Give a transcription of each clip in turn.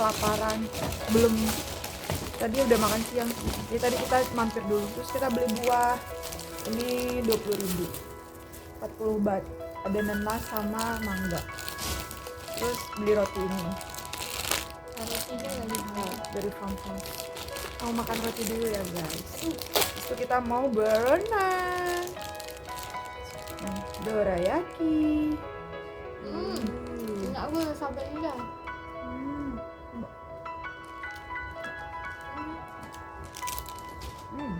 kelaparan, belum, tadi udah makan siang. Jadi tadi kita mampir dulu, terus kita beli buah. Ini 20.000, 40 baht. Ada nanas sama mangga. Terus beli roti ini Rotinya nggak dibuat. dari Frankfurt. Mau makan roti dulu ya guys. Terus kita mau berenang. Dorayaki. Enak gue sampai ini dah. Hmm. Hmm.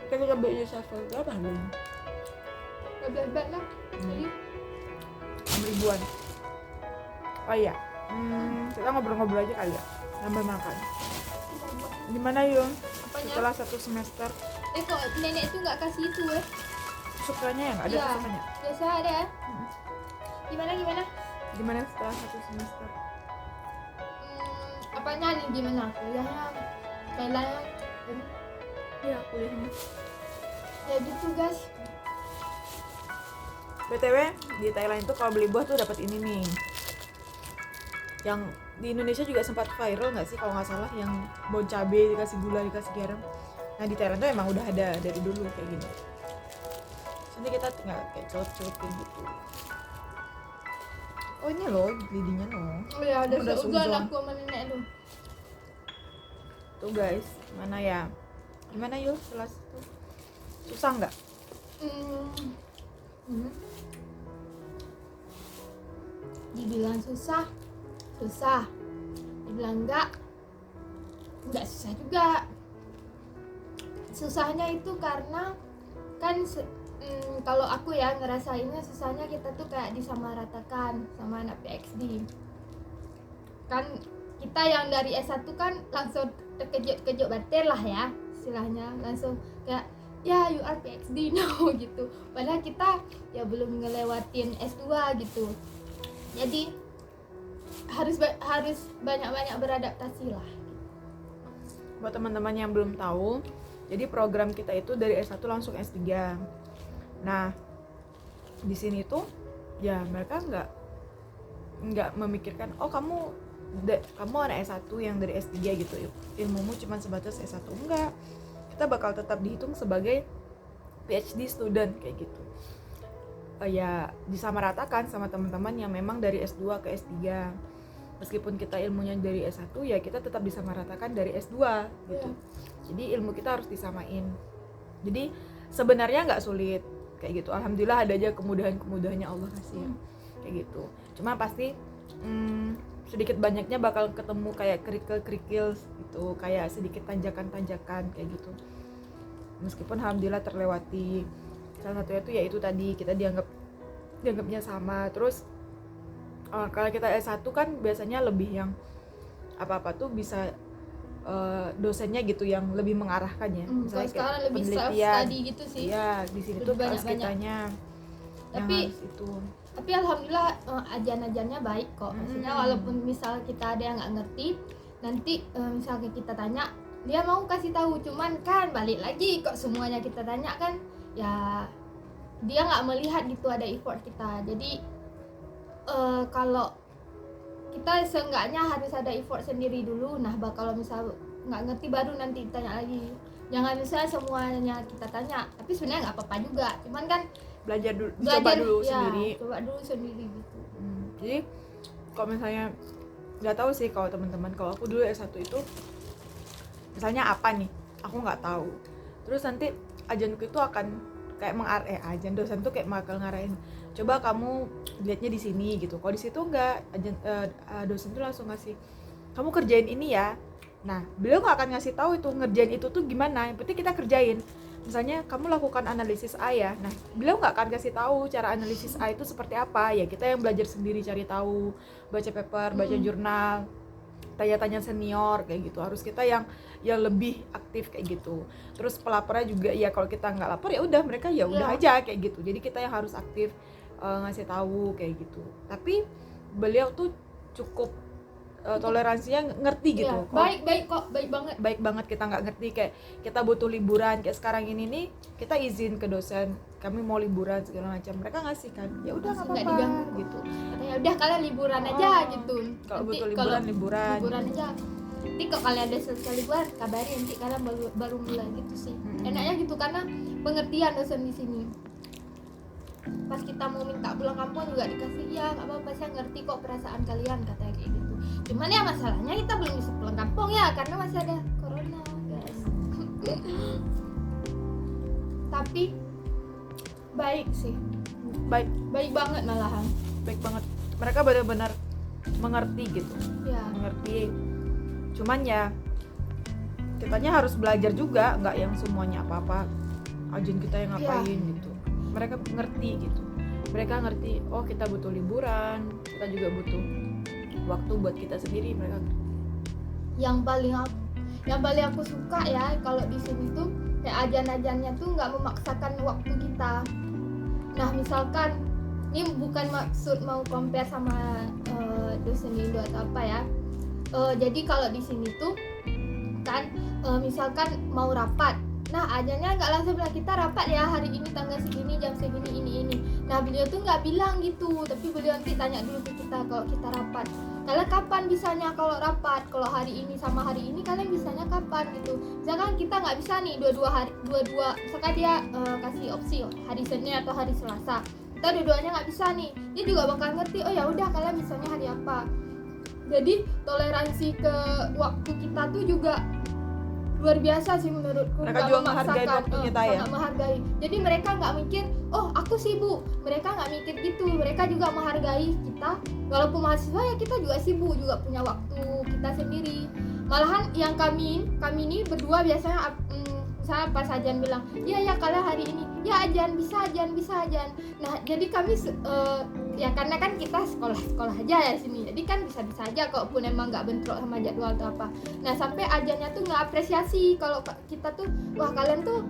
Kita beli shuffle berapa harganya? 12 baht lah. Jadi 6.000-an. Oh iya, kita ngobrol-ngobrol aja kali ya, sambil makan. Gimana Yung? apanya? Setelah 1 semester, Kok nenek tuh nggak kasih itu sukanya yang ada Iya. sukanya. Biasa ada. Gimana? Gimana setelah 1 semester? Apanya nih gimana? Kuliahnya, Thailand. Iya, kuliahnya. Ya gitu guys. BTW di Thailand itu kalau beli buah tuh dapat ini nih. Yang di Indonesia juga sempat viral nggak sih kalau nggak salah, yang bon cabe dikasih gula dikasih garam. Nah di Thailand tuh emang udah ada dari dulu kayak gini. Nanti kita tinggal kayak celupin gitu. Oh ini loh lidinya loh. Oh ya ada Udah seuzon seuzon. aku sama nenek tuh. Tuh guys, mana ya? Gimana yuk kelas tuh? Susah nggak? Dibilang susah. Dibilang enggak susah juga. Susahnya itu karena kan kalau aku ya ngerasainnya susahnya kita tuh kayak disamaratakan sama anak PhD. Kan kita yang dari S1 kan langsung terkejut batin lah ya istilahnya, langsung kayak ya you are PhD now gitu. Padahal kita ya belum ngelewatin S2 gitu. Jadi harus banyak-banyak beradaptasi lah. Buat teman-teman yang belum tahu, jadi program kita itu dari S1 langsung S3. Nah, di sini tuh ya mereka nggak memikirkan oh kamu anak S1 yang dari S3 gitu, ilmumu cuma sebatas S1. Enggak. Kita bakal tetap dihitung sebagai PhD student kayak gitu. Ya disamaratakan sama teman-teman yang memang dari S2 ke S3. Meskipun kita ilmunya dari S1 ya kita tetap disamaratakan dari S2 gitu. Jadi ilmu kita harus disamain. Jadi sebenarnya nggak sulit kayak gitu. Alhamdulillah ada aja kemudahan-kemudahannya Allah kasih ya. Kayak gitu. Cuma pasti sedikit banyaknya bakal ketemu kayak kerikil-kerikil gitu, kayak sedikit tanjakan-tanjakan kayak gitu. Meskipun alhamdulillah terlewati. Salah satunya tuh yaitu tadi kita dianggapnya sama. Terus kalau kita S1 kan biasanya lebih yang apa-apa tuh bisa dosennya gitu yang lebih mengarahkan ya. Misalnya sekarang lebih self-study gitu sih. Iya, di sini tuh harus kitanya tapi yang harus itu. Tapi alhamdulillah ajan-ajannya baik kok. Maksudnya walaupun misal kita ada yang nggak ngerti, nanti misalnya kita tanya, dia mau kasih tahu. Cuman kan balik lagi kok semuanya kita tanya kan, ya dia nggak melihat gitu ada effort kita. Jadi kalau kita seenggaknya harus ada effort sendiri dulu. Nah, kalau misal nggak ngerti baru nanti tanya lagi. Jangan misalnya semuanya kita tanya. Tapi sebenarnya nggak apa-apa juga. Cuman kan Belajar coba dulu ya, sendiri. Coba dulu sendiri gitu. Jadi kalau misalnya nggak tahu sih kalau teman-teman, kalau aku dulu S1 itu misalnya apa nih, aku nggak tahu. Terus nanti ajanku itu akan kayak ajan dosen tuh kayak bakal ngarahin, coba kamu lihatnya di sini gitu. Kalau di situ enggak, dosen tuh langsung ngasih, kamu kerjain ini ya. Nah, beliau nggak akan ngasih tahu itu ngerjain itu tuh gimana. Yang penting kita kerjain. Misalnya kamu lakukan analisis A ya. Nah, beliau nggak akan kasih tahu cara analisis A itu seperti apa. Ya kita yang belajar sendiri, cari tahu, baca paper, baca jurnal, tanya-tanya senior kayak gitu. Harus kita yang lebih aktif kayak gitu. Terus pelapornya juga ya kalau kita nggak lapor ya udah mereka ya udah aja kayak gitu. Jadi kita yang harus aktif ngasih tahu kayak gitu. Tapi beliau tuh cukup toleransinya ngerti gitu. Iya, baik kok, baik banget. Baik banget, kita nggak ngerti kayak kita butuh liburan kayak sekarang ini nih, kita izin ke dosen kami mau liburan segala macam, mereka ngasih kan, ya udah nggak Nggak apa-apa diganggu. gitu. Katanya udah kalian liburan aja gitu. Kalau Nanti butuh kalau liburan liburan aja. Nanti kalau kalian ada selesai liburan kabarin, nanti kalian baru mulai gitu sih. Enaknya gitu karena pengertian dosen di sini. Pas kita mau minta pulang kampung juga dikasih, ya nggak apa-apa, saya ngerti kok perasaan kalian, katanya kayak gitu. Cuman ya masalahnya kita belum bisa pulang kampung ya karena masih ada corona guys. Tapi baik sih, baik banget malahan. Baik banget, mereka benar-benar mengerti gitu, Ya mengerti. Cuman ya kitanya harus belajar juga, nggak yang semuanya apa-apa ajen kita yang ngapain gitu. Mereka ngerti gitu, mereka ngerti, oh kita butuh liburan, kita juga butuh waktu buat kita sendiri, mereka ngerti. yang paling aku suka ya kalau di sini tuh kayak ajan-ajannya tuh nggak memaksakan waktu kita. Nah misalkan ini bukan maksud mau compare sama dosen Indo atau apa ya. Jadi kalau di sini tuh kan misalkan mau rapat, nah ajannya nggak langsung bilang kita rapat ya hari ini tanggal segini jam segini ini. Nah beliau tuh nggak bilang gitu, tapi beliau nanti tanya dulu ke kita kalau kita rapat, kalian kapan bisanya kalau rapat, kalau hari ini sama hari ini kalian bisanya kapan gitu. Misalkan kita nggak bisa nih dua-dua, misalkan dia kasih opsi hari Senin atau hari Selasa, kita dua-duanya nggak bisa nih, dia juga bakal ngerti, oh ya udah kalian bisanya hari apa. Jadi toleransi ke waktu kita tuh juga luar biasa sih menurutku. Mereka juga menghargai waktu kita ya. Sangat menghargai. Jadi mereka nggak mikir, oh aku sibuk. Mereka nggak mikir gitu. Mereka juga menghargai kita. Walaupun mahasiswa ya kita juga sibuk, juga punya waktu kita sendiri. Malahan yang kami ini berdua biasanya misalnya pas Ajan bilang, ya kalian hari ini, ya Ajan bisa Ajan. Nah jadi kami ya karena kan kita sekolah aja ya sini, jadi kan bisa aja kalaupun emang nggak bentrok sama jadwal atau apa. Nah sampai Ajannya tuh nggak apresiasi kalau kita tuh, wah kalian tuh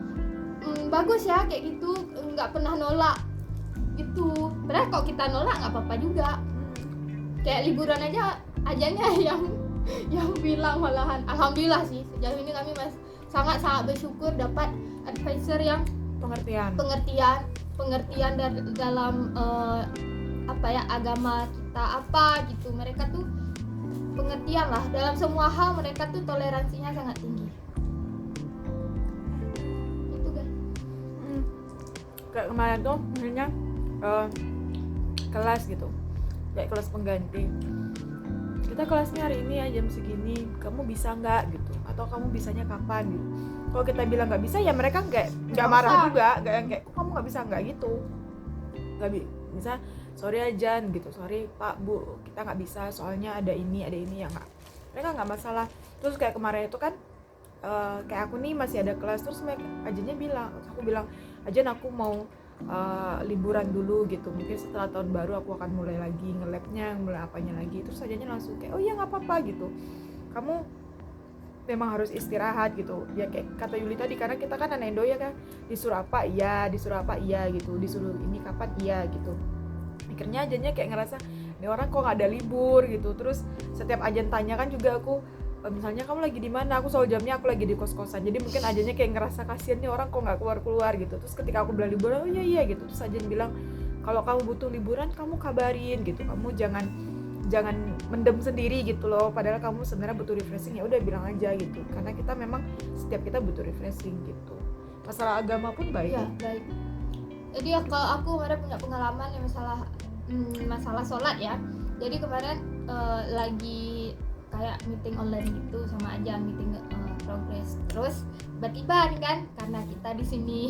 bagus ya kayak gitu, nggak pernah nolak gitu. Padahal kalau kita nolak nggak apa-apa juga. Kayak liburan aja Ajannya yang bilang, malahan alhamdulillah sih sejauh ini kami sangat bersyukur dapat advisor yang pengertian dalam apa ya agama kita apa gitu. Mereka tuh pengertian lah dalam semua hal, mereka tuh toleransinya sangat tinggi. Itu guys. Kayak kemarin tuh misalnya kelas gitu, kayak kelas pengganti, kita kelasnya hari ini ya jam segini, kamu bisa nggak gitu, atau kamu bisanya kapan gitu. Kalau kita bilang nggak bisa ya mereka nggak marah juga, nggak yang kayak kok kamu nggak bisa, nggak gitu, nggak bisa, sorry Ajan gitu, sorry Pak Bu kita nggak bisa soalnya ada ini ya nggak, mereka nggak masalah. Terus kayak kemarin itu kan kayak aku nih masih ada kelas, terus Ajannya bilang, aku bilang Ajan aku mau liburan dulu gitu, mungkin setelah tahun baru aku akan mulai lagi nge-labnya, mulai apanya lagi. Terus Ajannya langsung kayak oh iya nggak apa-apa gitu, kamu memang harus istirahat gitu ya, kayak kata Yuli tadi, karena kita kan anak Indo ya kan, disuruh apa iya gitu, disuruh ini kapan iya gitu. Akhirnya Ajannya kayak ngerasa ini orang kok nggak ada libur gitu. Terus setiap Ajan tanya kan juga aku misalnya kamu lagi di mana, aku selalu jawabnya aku lagi di kos-kosan. Jadi mungkin Ajannya kayak ngerasa kasihan nih orang kok nggak keluar gitu. Terus ketika aku bilang liburan, oh iya gitu, terus Ajan bilang kalau kamu butuh liburan kamu kabarin gitu, kamu jangan mendem sendiri gitu loh, padahal kamu sebenarnya butuh refreshing, ya udah bilang aja gitu, karena kita memang setiap kita butuh refreshing gitu. Masalah agama pun baik ya baik. Jadi ya kalau aku kemarin punya pengalaman ya masalah sholat ya. Jadi kemarin lagi kayak meeting online gitu sama Ajan, meeting progress. Terus tiba-tiba nih kan, karena kita di sini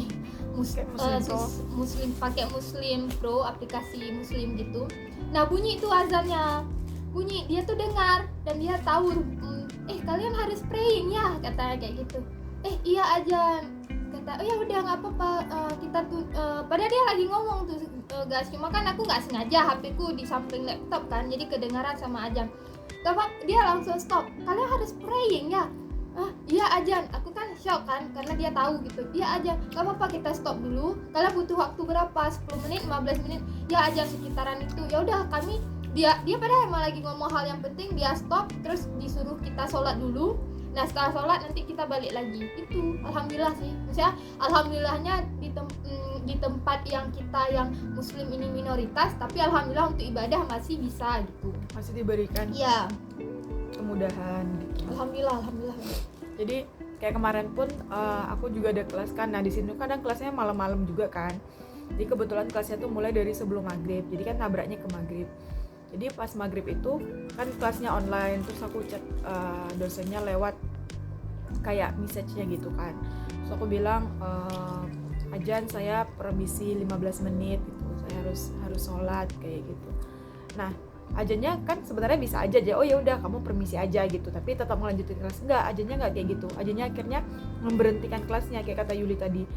muslim pakai Muslim Pro, aplikasi Muslim gitu. Nah bunyi itu azannya, dia tuh dengar dan dia tahu, kalian harus praying ya katanya kayak gitu. Iya Ajan, kata oh ya udah nggak apa-apa, kita tuh padahal dia lagi ngomong tuh guys, cuma kan aku nggak sengaja, HP-ku di samping laptop kan, jadi kedengaran sama Ajan. Dia langsung stop, kalian harus praying ya. Iya Ajan, aku kan shock kan karena dia tahu gitu. Iya Ajan, gak apa-apa kita stop dulu. Kalian butuh waktu berapa? 10 menit, 15 menit? Ya Ajan sekitaran itu. Ya udah kami dia padahal emang lagi ngomong hal yang penting, dia stop terus disuruh kita sholat dulu. Nah setelah sholat nanti kita balik lagi. Itu alhamdulillah sih, maksudnya alhamdulillahnya di tempat yang kita yang muslim ini minoritas, tapi alhamdulillah untuk ibadah masih bisa gitu, masih diberikan iya kemudahan gitu. alhamdulillah. Jadi kayak kemarin pun aku juga ada kelas kan. Nah di sini kadang kelasnya malam-malam juga kan. Jadi kebetulan kelasnya tuh mulai dari sebelum maghrib. Jadi kan nabraknya ke maghrib. Jadi pas maghrib itu kan kelasnya online. Terus aku chat dosennya lewat kayak message-nya gitu kan. Terus aku bilang ajan saya permisi 15 menit gitu. Saya harus sholat kayak gitu. Nah ajannya kan sebenarnya bisa aja oh ya udah kamu permisi aja gitu, tapi tetap melanjutin kelas. Enggak, ajannya enggak kayak gitu. Ajannya akhirnya memberhentikan kelasnya kayak kata Yuli tadi.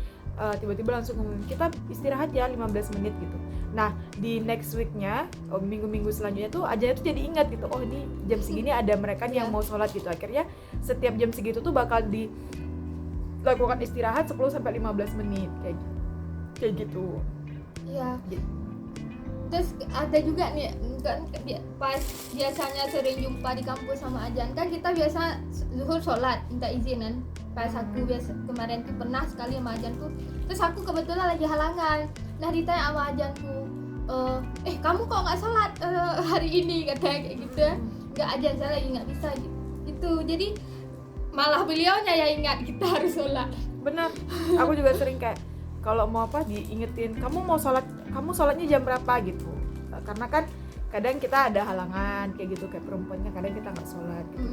Tiba-tiba langsung ngomong kita istirahat ya 15 menit gitu. Nah di next weeknya minggu-minggu selanjutnya tuh ajannya tuh jadi ingat gitu, oh ini jam segini ada mereka yang mau sholat gitu. Akhirnya setiap jam segitu tuh bakal dilakukan istirahat 10-15 menit kayak gitu. Iya. Terus ada juga nih kan pas biasanya sering jumpa di kampus sama ajan kan, kita biasa zuhur sholat minta izin kan. Pas aku biasa kemarin tuh pernah sekali sama ajan tuh, terus aku kebetulan lagi halangan. Nah ditanya sama ajanku, kamu kok nggak sholat hari ini, katanya kayak gitu ya. Nggak, ajan saya lagi nggak bisa gitu. Jadi malah beliaunya yang ingat kita harus sholat. Benar, aku juga sering kayak kalau mau apa diingetin, kamu mau sholat, kamu sholatnya jam berapa gitu. Karena kan kadang kita ada halangan kayak gitu, kayak perempuan kan kadang kita nggak sholat gitu.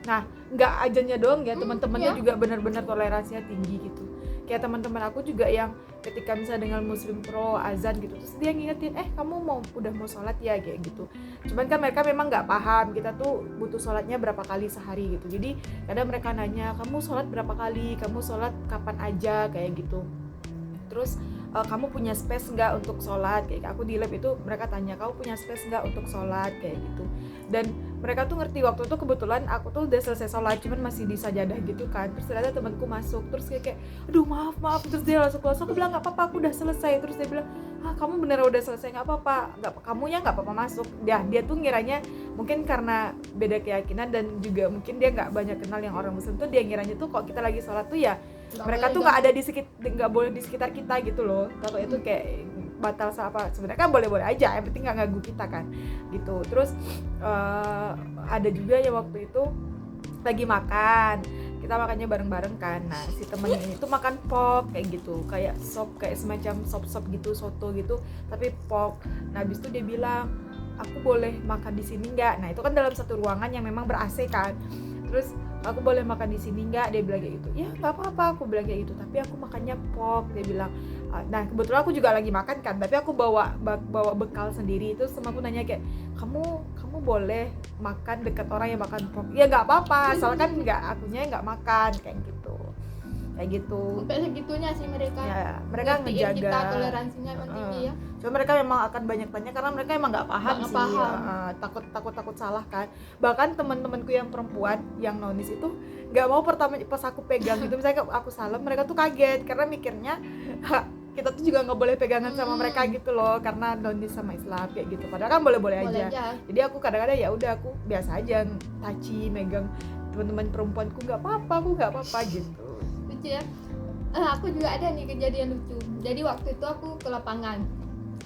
Nah nggak ajannya doang ya, teman-temannya juga benar-benar toleransinya tinggi gitu. Kayak teman-teman aku juga yang ketika misalnya dengan muslim pro azan gitu, terus dia ngingetin, kamu udah mau sholat ya kayak gitu. Cuman kan mereka memang nggak paham kita tuh butuh sholatnya berapa kali sehari gitu. Jadi kadang mereka nanya, kamu sholat berapa kali, kamu sholat kapan aja kayak gitu. Terus kamu punya space nggak untuk sholat, kayak aku di lab itu mereka tanya, kamu punya space nggak untuk sholat kayak gitu. Dan mereka tuh ngerti. Waktu itu kebetulan aku tuh udah selesai sholat, cuman masih di sajadah gitu kan. Terus ternyata temanku masuk, terus kayak aduh maaf, terus dia langsung keluar. Aku bilang nggak apa-apa, aku udah selesai. Terus dia bilang, kamu bener udah selesai, nggak apa-apa, kamunya nggak apa-apa masuk. Dia tuh ngiranya mungkin karena beda keyakinan dan juga mungkin dia nggak banyak kenal yang orang muslim tuh, dia ngiranya tuh kok kita lagi sholat tuh ya mereka tuh nggak ada nggak boleh di sekitar kita gitu loh. Kalau itu kayak batal apa, sebenarnya kan boleh-boleh aja, yang penting nggak ganggu kita kan gitu. Terus ada juga ya waktu itu lagi makan, kita makannya bareng-bareng kan. Nah si temen ini tuh makan pork kayak gitu, kayak sop, kayak semacam sop gitu, soto gitu tapi pork. Nah habis itu dia bilang, aku boleh makan di sini nggak? Nah itu kan dalam satu ruangan yang memang ber-AC kan. Terus aku boleh makan di sini nggak? Dia bilang kayak gitu. Ya nggak apa-apa, aku bilang kayak gitu, tapi aku makannya pork, dia bilang. Nah kebetulan aku juga lagi makan kan, tapi aku bawa bekal sendiri. Terus sama aku nanya kayak, kamu boleh makan dekat orang yang makan pork? Ya nggak apa-apa, asalkan akunya nggak makan kayak gitu. Sampai segitunya sih mereka. Ya, mereka ngejaga kita, toleransinya emang tinggi ya. Cuma mereka memang akan banyak tanya karena mereka emang nggak paham sih. Takut salah kan. Bahkan teman-temanku yang perempuan yang nonis itu nggak mau pertama pas aku pegang gitu, misalnya aku salam, mereka tuh kaget karena mikirnya kita tuh juga nggak boleh pegangan sama mereka gitu loh, karena nonis sama Islam kayak gitu. Padahal kan boleh aja. Jadi aku kadang-kadang ya udah, aku biasa aja touchy megang teman-teman perempuanku, nggak apa-apa gitu. Lucu ya. Aku juga ada nih kejadian lucu. Jadi waktu itu aku ke lapangan.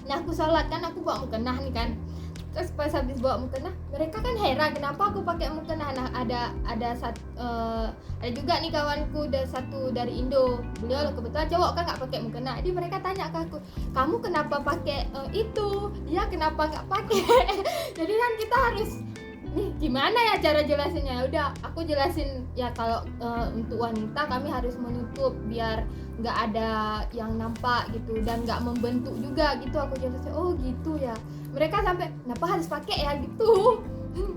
Nah aku sholat kan, aku bawa mukena nih kan. Terus pas habis bawa mukena, mereka kan heran kenapa aku pakai mukena. Nah ada juga nih kawanku, ada satu dari Indo. Beliau kebetulan cowok kan nggak pakai mukena. Jadi mereka tanya ke aku, kamu kenapa pakai itu? Dia kenapa nggak pakai? Jadi kan kita harus nih gimana ya cara jelasinnya. Udah aku jelasin ya, kalau untuk wanita kami harus menutup biar nggak ada yang nampak gitu dan nggak membentuk juga gitu. Aku jelasin, oh gitu ya. Mereka sampai kenapa harus pakai ya gitu.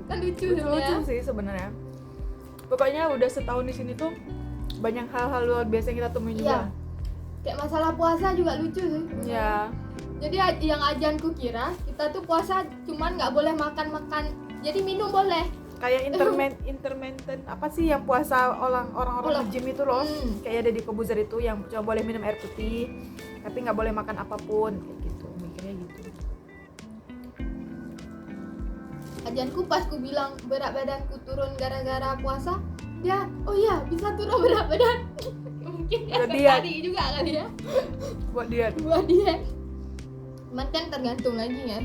Kan lucu sih sebenarnya. Pokoknya udah setahun di sini tuh banyak hal-hal luar biasa yang kita temuin juga. Kayak masalah puasa juga lucu sih. Iya. Jadi yang ajanku kira kita tuh puasa cuman nggak boleh makan. Jadi minum boleh. Kayak intermittent apa sih yang puasa orang-orang gym itu loh. Kayak ada di Kobuzer itu yang cuma boleh minum air putih tapi nggak boleh makan apapun kayak gitu. Mikirnya gitu. ajanku pas ku bilang berat badanku turun gara-gara puasa, dia oh iya bisa turun berat badan. Mungkin dia Buat akan diet. cari juga kali ya buat dia. buat dia. Cuman kan tergantung lagi kan.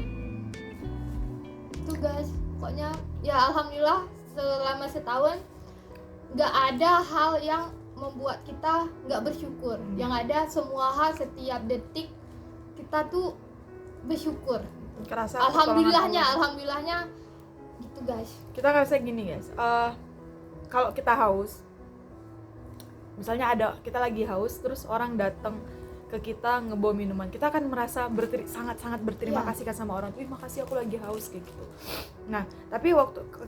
Itu guys, pokoknya ya alhamdulillah selama setahun nggak ada hal yang membuat kita nggak bersyukur. Yang ada semua hal setiap detik kita tuh bersyukur. Kerasa Alhamdulillahnya, pertolongan Allah. alhamdulillahnya gitu guys. Kita nggak bisa gini guys, kalau kita haus, misalnya kita lagi haus terus orang datang ke kita ngebawa minuman, kita akan merasa sangat-sangat berterima Iya. kasih kan sama orang, makasih aku lagi haus kayak gitu. Nah tapi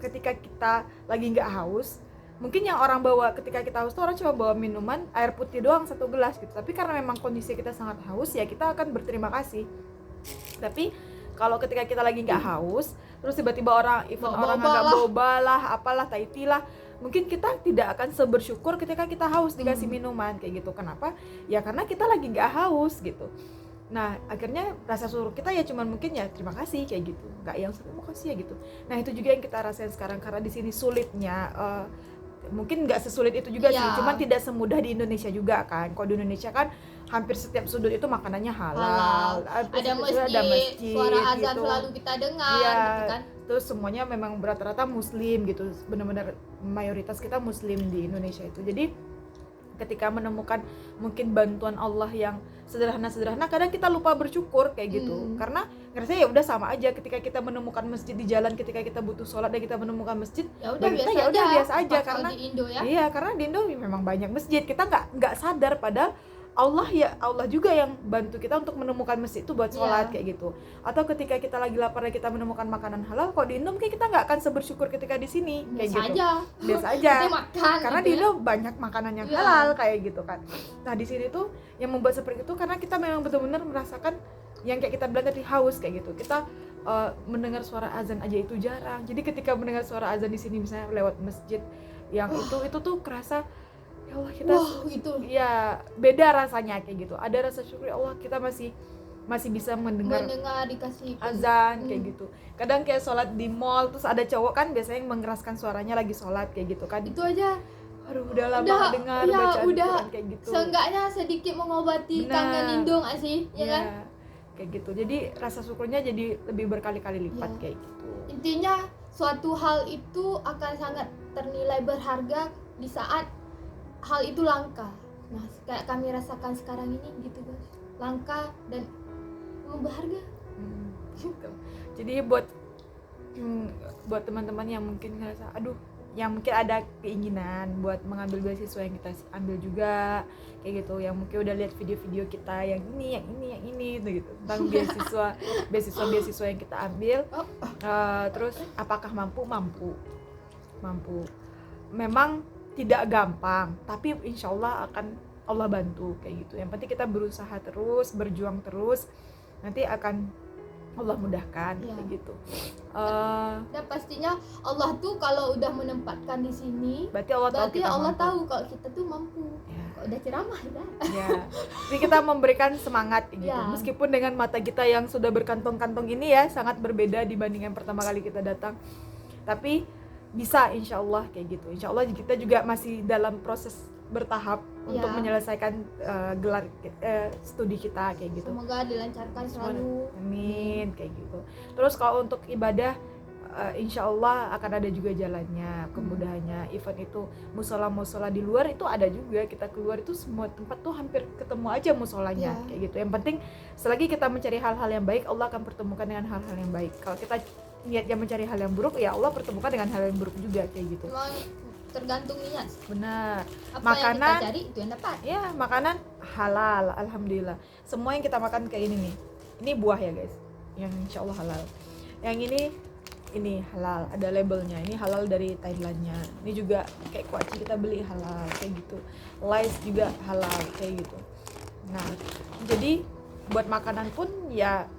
ketika kita lagi nggak haus, mungkin yang orang bawa ketika kita haus tuh orang cuma bawa minuman air putih doang 1 gelas gitu, tapi karena memang kondisi kita sangat haus ya kita akan berterima kasih. Tapi kalau ketika kita lagi nggak haus, terus tiba-tiba orang Bawa-bawa nggak lah. boba lah, apalah, taiti lah, mungkin kita tidak akan sebersyukur ketika kita haus dikasih minuman kayak gitu. Kenapa? Ya karena kita lagi nggak haus gitu. Nah akhirnya rasa syukur kita ya cuman mungkin ya terima kasih kayak gitu, nggak yang terima kasih ya gitu. Nah itu juga yang kita rasain sekarang karena di sini sulitnya. Mungkin nggak sesulit itu juga sih, Iya. cuman tidak semudah di Indonesia juga kan. Kalau di Indonesia kan hampir setiap sudut itu makanannya halal. Hampir Ada setiap sudut masjid, suara azan gitu. selalu kita dengar Iya, gitu kan. terus semuanya memang rata-rata muslim gitu, benar-benar mayoritas kita muslim di Indonesia itu. Jadi ketika menemukan mungkin bantuan Allah yang sederhana-sederhana, kadang kita lupa bersyukur kayak gitu. Karena ngerasa ya udah sama aja ketika kita menemukan masjid di jalan, ketika kita butuh sholat dan kita menemukan masjid, Ya udah bagi kita biasa ya udah aja. biasa aja Pas karena di Indo ya. iya, karena di Indo memang banyak masjid. Kita nggak sadar padahal Allah juga yang bantu kita untuk menemukan masjid itu buat sholat kayak gitu. Atau ketika kita lagi lapar dan kita menemukan makanan halal, kok di Indo mungkin kita nggak akan sebersyukur ketika di sini kayak Biasa gitu. aja. Biasa aja. Kita makan Karena gitu di ya. Indo banyak makanan yang Iya. halal kayak gitu kan. Nah di sini tuh yang membuat seperti itu karena kita memang benar-benar merasakan yang kayak kita bilang tadi, haus kayak gitu. Kita mendengar suara azan aja itu jarang. Jadi ketika mendengar suara azan di sini misalnya lewat masjid yang itu tuh kerasa ya Allah kita gitu. ya beda rasanya kayak gitu. Ada rasa syukur ya Allah kita masih bisa mendengar Dikasih azan kayak gitu. Kadang kayak sholat di mall terus ada cowok kan biasanya yang mengeraskan suaranya lagi sholat kayak gitu kan. itu aja Aduh udah lama udah gak dengar ya bacaan udah Quran kayak gitu. seenggaknya sedikit mengobati Benar. kangen Indo nggak sih ya kan. Kayak gitu. Jadi rasa syukurnya jadi lebih berkali-kali lipat Iya. kayak gitu. Intinya suatu hal itu akan sangat ternilai berharga di saat hal itu langka. Nah kayak kami rasakan sekarang ini gitu guys, langka dan berharga. Gitu. Jadi buat teman-teman yang mungkin ngerasa aduh, yang mungkin ada keinginan buat mengambil beasiswa yang kita ambil juga kayak gitu, yang mungkin udah lihat video-video kita yang ini gitu tentang beasiswa yang kita ambil, terus apakah mampu memang tidak gampang tapi insya Allah akan Allah bantu kayak gitu. Yang penting kita berusaha terus, berjuang terus, nanti akan Allah mudahkan kayak gitu. Dan pastinya Allah tuh kalau udah menempatkan di sini, Berarti Allah tahu kita Allah mampu. tahu kalau kita tuh mampu. Ya. Kok udah ceramah ya. Ya. Jadi kita memberikan semangat kayak gitu. Ya. Meskipun dengan mata kita yang sudah berkantong-kantong ini ya sangat berbeda dibandingkan pertama kali kita datang. Tapi bisa insya Allah kayak gitu. Insya Allah kita juga masih dalam proses bertahap untuk menyelesaikan gelar studi kita kayak gitu. Semoga dilancarkan selalu. Amin kayak gitu. Terus kalau untuk ibadah insya Allah akan ada juga jalannya, kemudahannya. Event itu musola di luar itu ada juga, kita keluar itu semua tempat tuh hampir ketemu aja musolanya kayak gitu. Yang penting selagi kita mencari hal-hal yang baik, Allah akan pertemukan dengan hal-hal yang baik. Kalau kita niatnya mencari hal yang buruk, ya Allah pertemukan dengan hal yang buruk juga kayak gitu. Memang tergantung niat. Benar. Apa Makanan yang kita cari itu yang dapat. ya, makanan halal, alhamdulillah. Semua yang kita makan kayak ini nih, ini buah ya guys, yang insya Allah halal. Yang ini halal, ada labelnya, ini halal dari Thailandnya. Ini juga kayak kuaci kita beli halal kayak gitu. Lays juga halal kayak gitu. Nah jadi buat makanan pun ya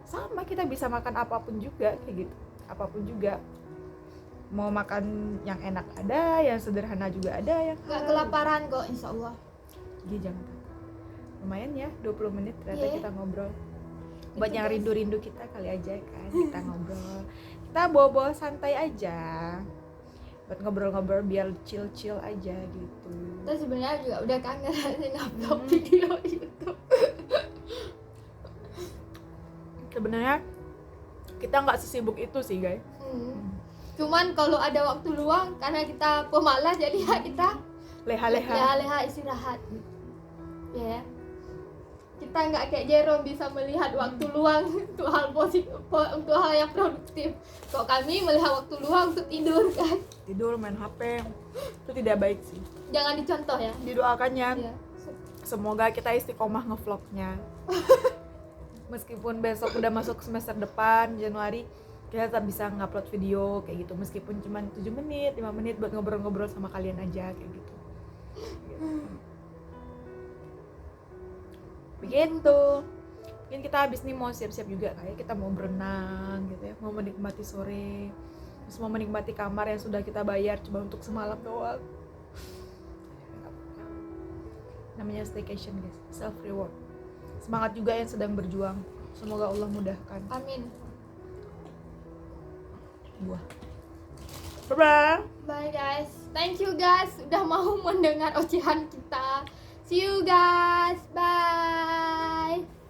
sama, kita bisa makan apapun juga kayak gitu, apapun juga. Mau makan yang enak ada, yang sederhana juga ada, yang Gak kelaparan kok insya Allah. Jadi jangan takut. Lumayan ya 20 menit ternyata Iya. kita ngobrol. Gitu, Buat yang guys. rindu-rindu kita kali aja kan, kita ngobrol, kita bawa-bawa santai aja buat ngobrol-ngobrol biar chill-chill aja gitu. Kita sebenarnya juga udah kangen ngupload video YouTube. Sebenarnya kita nggak sesibuk itu sih guys. Cuman kalau ada waktu luang karena kita pemalas jadi ya kita leha-leha istirahat ya. Kita nggak kayak Jerome bisa melihat waktu luang untuk hal positif, untuk hal yang produktif. Kok kami melihat waktu luang untuk tidur kan. Tidur, main HP, itu tidak baik sih. Jangan dicontoh ya. Didoakannya Ya. semoga kita istiqomah ngevlognya. Meskipun besok udah masuk semester depan Januari, kita tetap bisa ngupload video kayak gitu, meskipun cuma 7 menit 5 menit buat ngobrol-ngobrol sama kalian aja kayak gitu. Begitu. Mungkin kita habis nih mau siap-siap juga kayak kita mau berenang gitu ya, mau menikmati sore, terus mau menikmati kamar yang sudah kita bayar cuma untuk semalam doang. Namanya staycation guys, self reward. Semangat juga yang sedang berjuang, semoga Allah mudahkan. Amin. Buah. Bye-bye. Bye guys. Thank you guys udah mau mendengar ocehan kita. See you guys. Bye.